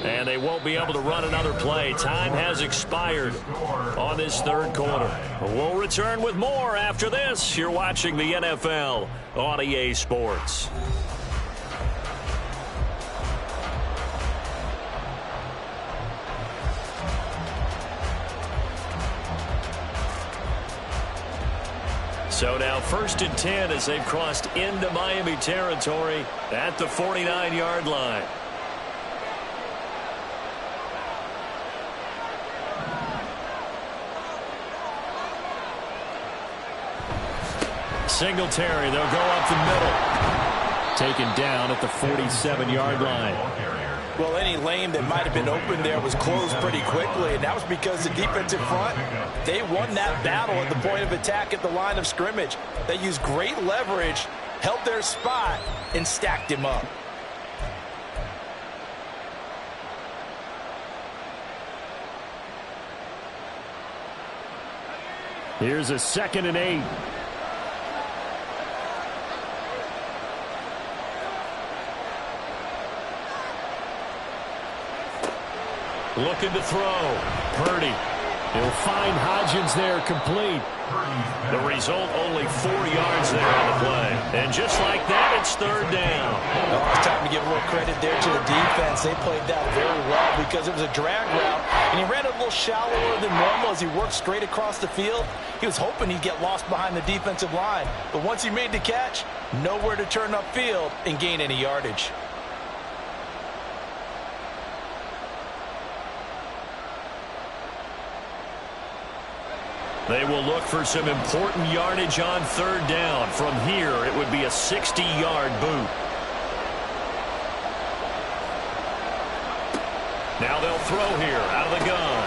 A: And they won't be able to run another play. Time has expired on this 3rd quarter. We'll return with more after this. You're watching the NFL on EA Sports. So now 1st and 10 as they've crossed into Miami territory at the 49-yard line. Singletary, they'll go up the middle. Taken down at the 47-yard line.
B: Well, any lane that might have been open there was closed pretty quickly, and that was because the defensive front, they won that battle at the point of attack at the line of scrimmage. They used great leverage, held their spot, and stacked him up.
A: Here's a 2nd and 8. Looking to throw. Purdy. He'll find Hodgins there complete. The result, only 4 yards there on the play. And just like that, it's 3rd down.
B: Oh, it's time to give a little credit there to the defense. They played that very well because it was a drag route, and he ran a little shallower than normal as he worked straight across the field. He was hoping he'd get lost behind the defensive line. But once he made the catch, nowhere to turn upfield and gain any yardage.
A: They will look for some important yardage on 3rd down. From here, it would be a 60-yard boot. Now they'll throw here out of the gun.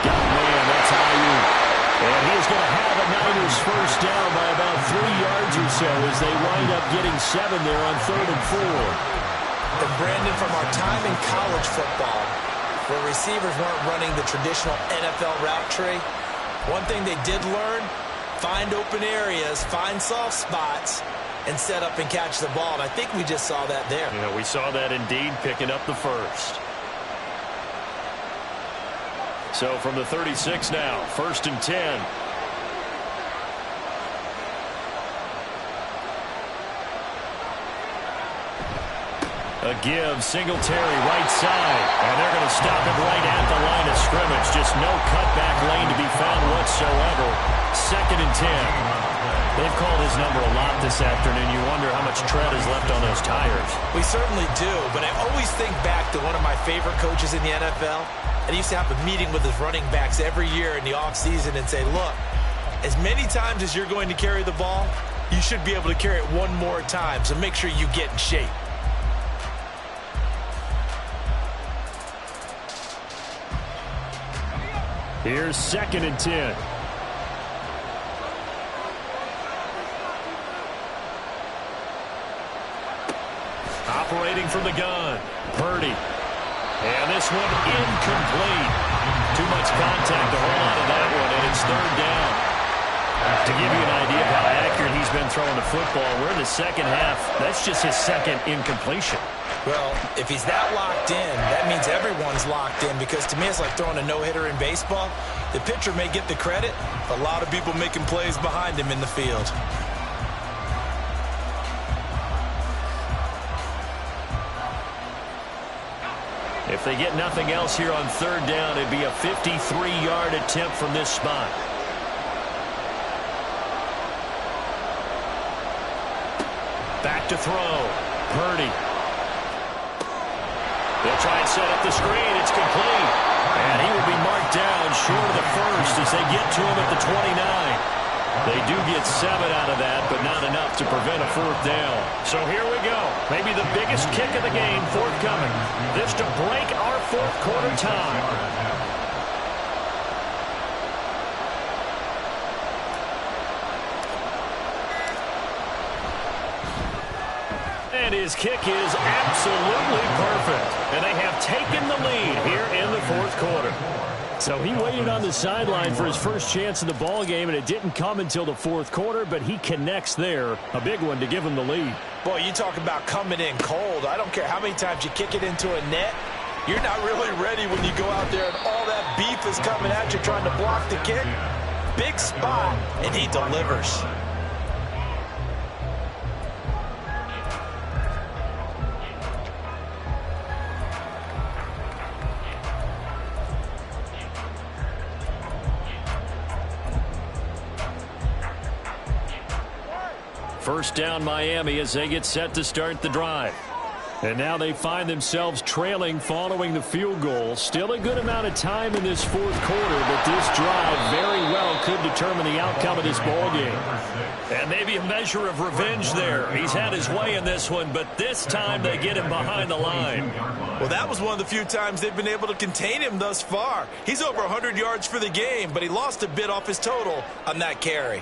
A: Got man, that's Ayuk. And he is going to have a Niners first down by about 3 yards or so as they wind up getting 7 there on 3rd and 4.
B: And Brandon, from our time in college football, where receivers weren't running the traditional NFL route tree, one thing they did learn, find open areas, find soft spots, and set up and catch the ball. And I think we just saw that there.
A: Yeah, we saw that indeed, picking up the first. So from the 36 now, 1st and 10. A give, Singletary right side, and they're going to stop it right at the line of scrimmage. Just no cutback lane to be found whatsoever. 2nd and 10. They've called his number a lot this afternoon. You wonder how much tread is left on those tires.
B: We certainly do, but I always think back to one of my favorite coaches in the NFL, and he used to have a meeting with his running backs every year in the offseason and say, look, as many times as you're going to carry the ball, you should be able to carry it one more time, so make sure you get in shape.
A: Here's 2nd and 10. Operating from the gun, Purdy. And this one incomplete. Too much contact to hold on to that one, and it's 3rd down. To give you an idea of how accurate he's been throwing the football, we're in the 2nd half. That's just his 2nd incompletion.
B: Well, if he's that locked in, that means everyone's locked in, because to me it's like throwing a no-hitter in baseball. The pitcher may get the credit, a lot of people making plays behind him in the field.
A: If they get nothing else here on 3rd down, it'd be a 53-yard attempt from this spot. Back to throw. Purdy. They'll try and set up the screen. It's complete. And he will be marked down short of the first as they get to him at the 29. They do get 7 out of that, but not enough to prevent a 4th down. So here we go. Maybe the biggest kick of the game forthcoming. This to break our 4th quarter tie. And his kick is absolutely perfect. And they have taken the lead here in the 4th quarter. So he waited on the sideline for his first chance in the ball game, and it didn't come until the 4th quarter, but he connects there. A big one to give him the lead.
B: Boy, you talk about coming in cold. I don't care how many times you kick it into a net. You're not really ready when you go out there and all that beef is coming at you trying to block the kick. Big spot, and he delivers.
A: First down Miami as they get set to start the drive. And now they find themselves trailing following the field goal. Still a good amount of time in this fourth quarter, but this drive very well could determine the outcome of this ball game. And maybe a measure of revenge there. He's had his way in this one, but this time they get him behind the line.
B: Well, that was one of the few times they've been able to contain him thus far. He's over 100 yards for the game, but he lost a bit off his total on that carry.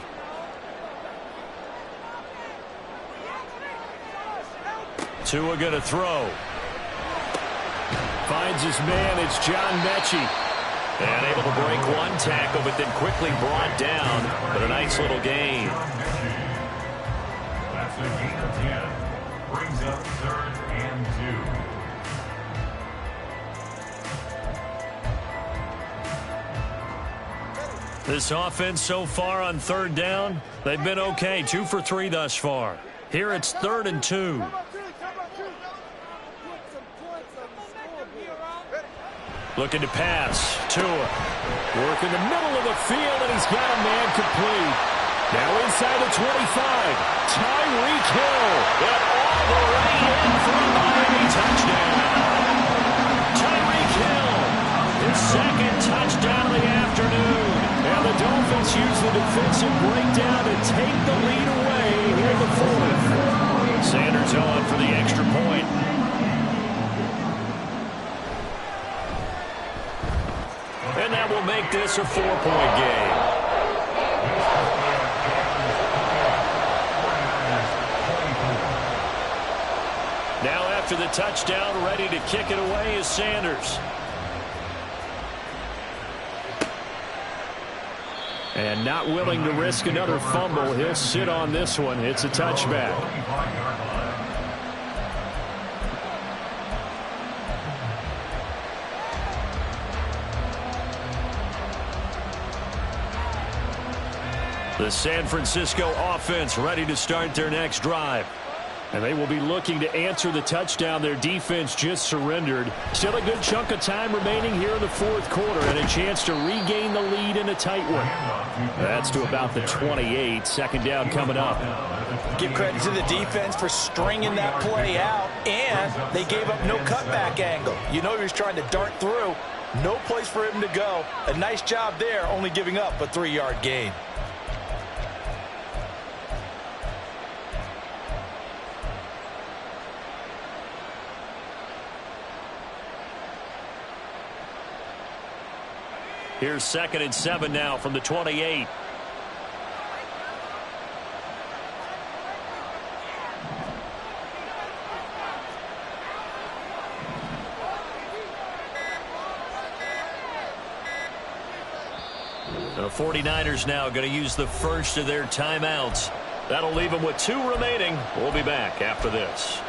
A: Tua going to throw. Finds his man. It's John Mechie. And able to break one tackle, but then quickly brought down. But a nice little gain.
C: That's a gain of 10. Brings up 3rd and 2.
A: This offense so far on 3rd down, they've been okay. 2 for 3 thus far. Here it's 3rd and 2. Looking to pass. Tua. Work in the middle of the field, and he's got a man complete. Now inside the 25. Tyreek Hill. And all the way in for a Miami touchdown. Tyreek Hill. His 2nd touchdown of the afternoon. And the Dolphins use the defensive breakdown to take the lead away here in the 4th. Sanders on for the extra point. And that will make this a 4-point game. Now after the touchdown, ready to kick it away is Sanders. And not willing to risk another fumble. He'll sit on this one. It's a touchback. The San Francisco offense ready to start their next drive. And they will be looking to answer the touchdown their defense just surrendered. Still a good chunk of time remaining here in the 4th quarter and a chance to regain the lead in a tight one. That's to about the 28. 2nd down coming up.
B: Give credit to the defense for stringing that play out, and they gave up no cutback angle. You know he was trying to dart through. No place for him to go. A nice job there, only giving up a 3-yard gain.
A: Here's 2nd and 7 now from the 28. The 49ers now going to use the first of their timeouts. That'll leave them with 2 remaining. We'll be back after this.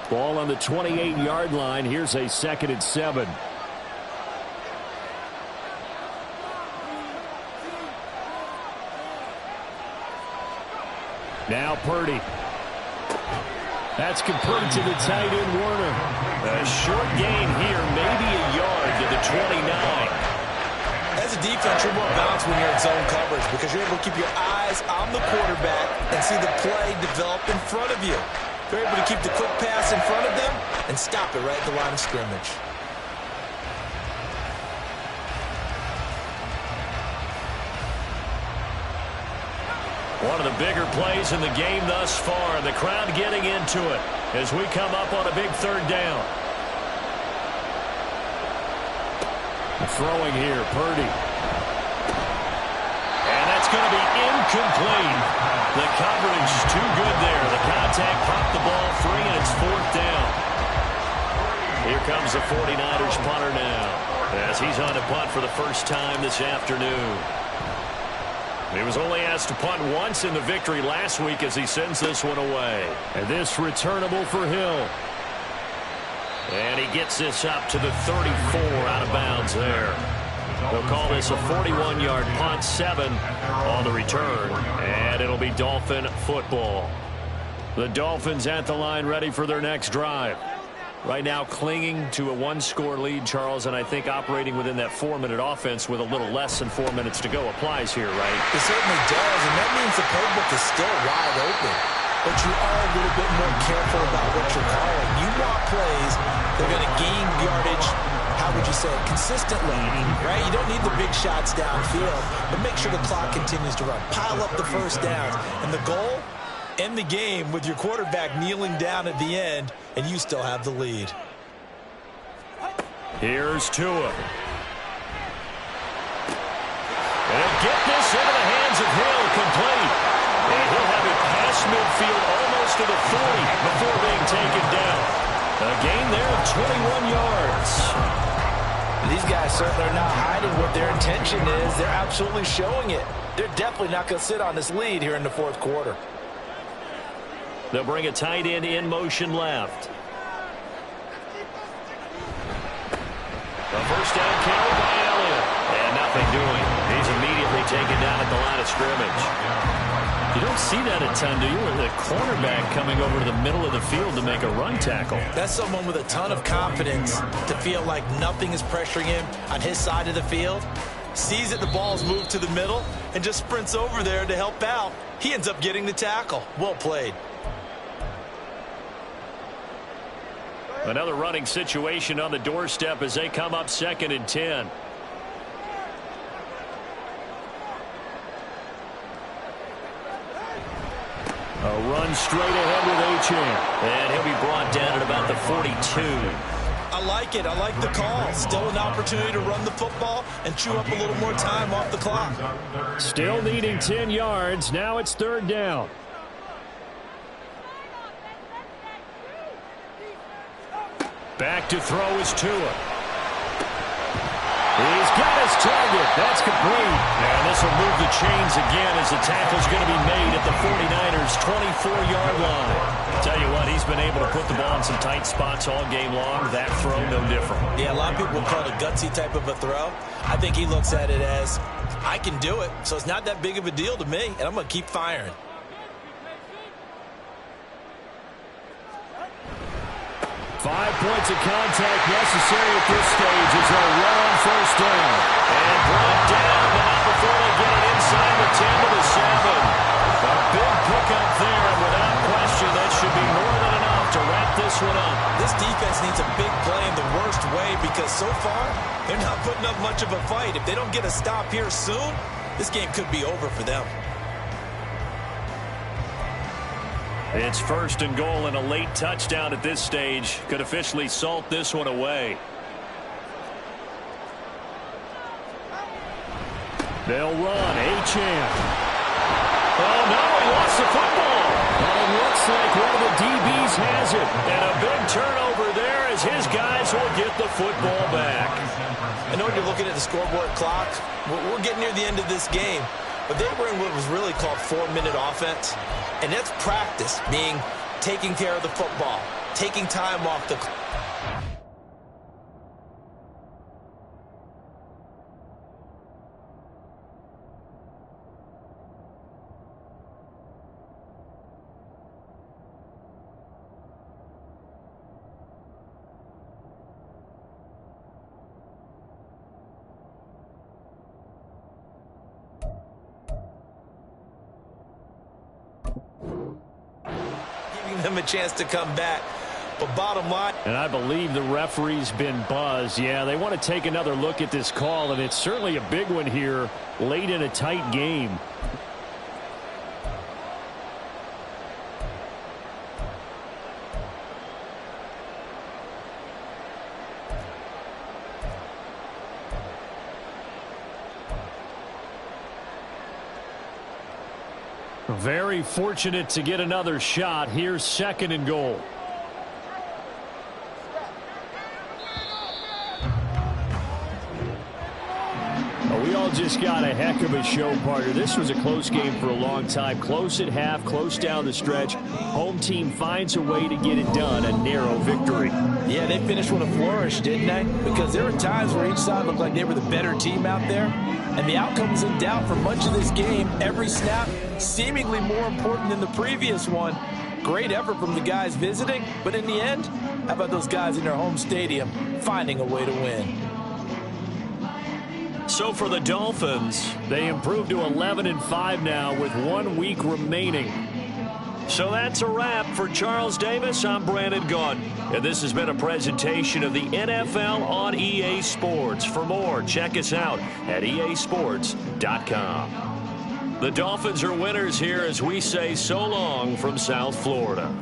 A: Ball on the 28-yard line. Here's a 2nd and 7. Now Purdy. That's complete to the tight end Warner. A short gain here, maybe a yard to the 29.
B: As a defense, you're more balanced when you're in zone coverage because you're able to keep your eyes on the quarterback and see the play develop in front of you. They're able to keep the quick pass in front of them and stop it right at the line of scrimmage.
A: One of the bigger plays in the game thus far. The crowd getting into it as we come up on a big 3rd down. Throwing here, Purdy. And that's going to be incomplete. The coverage too good there. The contact popped the ball free, and it's 4th down. Here comes the 49ers punter now as he's on to punt for the first time this afternoon. He was only asked to punt once in the victory last week as he sends this one away. And this returnable for Hill. And he gets this up to the 34 out of bounds there. They'll call this a 41-yard punt, 7 on the return, and it'll be Dolphin football. The Dolphins at the line ready for their next drive. Right now clinging to a one-score lead, Charles, and I think operating within that 4-minute offense with a little less than 4 minutes to go applies here, right?
B: It certainly does, and that means the playbook is still wide open. But you are a little bit more careful about what you're calling. You want plays that are going to gain yardage, how would you say it, consistently, right? You don't need the big shots downfield, but make sure the clock continues to run. Pile up the first downs. And the goal, end the game with your quarterback kneeling down at the end, and you still have the lead.
A: Here's Tua. And he'll get this into the hands of Hill, complete. And he'll have it past midfield almost to the 40 before being taken down. A gain there of 21 yards.
B: These guys certainly are not hiding what their intention is. They're absolutely showing it. They're definitely not going to sit on this lead here in the fourth quarter.
A: They'll bring a tight end in motion left. The first down carry by Elliott. And nothing doing. He's immediately taken down at the line of scrimmage. You don't see that a ton, do you? With a cornerback coming over to the middle of the field to make a run tackle.
B: That's someone with a ton of confidence to feel like nothing is pressuring him on his side of the field. Sees that the ball's moved to the middle and just sprints over there to help out. He ends up getting the tackle. Well played.
A: Another running situation on the doorstep as they come up 2nd and 10. A run straight ahead with Achane. And he'll be brought down at about the 42.
B: I like it. I like the call. Still an opportunity to run the football and chew up a little more time off the clock.
A: Still needing 10 yards. Now it's 3rd down. Back to throw is Tua. He's got his target. That's complete. And this will move the chains again as the tackle's going to be made at the 49ers' 24-yard line. Tell you what, he's been able to put the ball in some tight spots all game long. That throw, no different.
B: Yeah, a lot of people call it a gutsy type of a throw. I think he looks at it as, I can do it, so it's not that big of a deal to me, and I'm going to keep firing.
A: Five points of contact necessary at this stage as they'll run on first down. And brought down now before they get it inside the 10 to the 7. A big pickup there, and without question, that should be more than enough to wrap this one up.
B: This defense needs a big play in the worst way because so far, they're not putting up much of a fight. If they don't get a stop here soon, this game could be over for them.
A: It's 1st and goal, and a late touchdown at this stage could officially salt this one away. They'll run. Achane. Oh, no, he lost the football. And it looks like one of the DBs has it. And a big turnover there as his guys will get the football back.
B: I know when you're looking at the scoreboard clock, we're getting near the end of this game. But they were in what was really called 4-minute offense. And that's practice, being taking care of the football, taking time off the clock. Them a chance to come back. But bottom line,
A: and I believe the referee's been buzzed. Yeah, they want to take another look at this call, and it's certainly a big one here late in a tight game. Very fortunate to get another shot. Here's 2nd and goal. We all just got a heck of a show, partner. This was a close game for a long time. Close at half, close down the stretch. Home team finds a way to get it done. A narrow victory.
B: Yeah, they finished with a flourish, didn't they? Because there were times where each side looked like they were the better team out there. And the outcome was in doubt for much of this game. Every snap seemingly more important than the previous one. Great effort from the guys visiting. But in the end, how about those guys in their home stadium finding a way to win?
A: So for the Dolphins, they improved to 11-5 now with 1 week remaining. So that's a wrap. For Charles Davis, I'm Brandon Gaudin. And this has been a presentation of the NFL on EA Sports. For more, check us out at easports.com. The Dolphins are winners here as we say so long from South Florida.